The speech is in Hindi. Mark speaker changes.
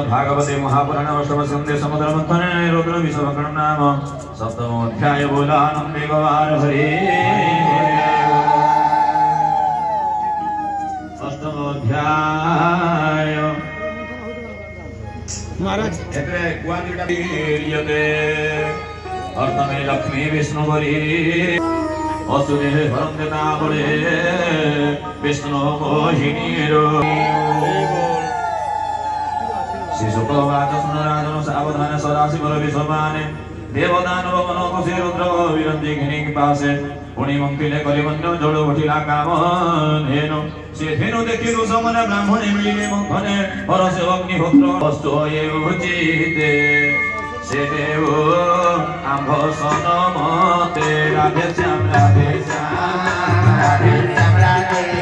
Speaker 1: भागवते महापुराण अष्टम स्कंदे समुद्र मंथने रुद्र विश्वकर्म नाम सप्तमोऽध्याय बोलानंदे गवार हरे अष्टमोऽध्याय महाराज एतरे क्वालिटा दियते अर्थमे लक्ष्मी विष्णु बरी असुरे हरंदे नामरे विष्णु मोहिनी रो शिशुप्रवाच सुनराजन सावधान सदाशिव विश्वमाने देवदानव मनोकुशे रुद्र विरंजी घिनी पासे पुणी मंपिले कलिवन्य जड़ उठिला काम धेनु से धेनु देखिलु समन ब्राह्मणे मिलिले मंथने परसे अग्निहोत्र वस्तु ये उचिते से देव आंभ सन मते राधे श्याम राधे श्याम राधे श्याम राधे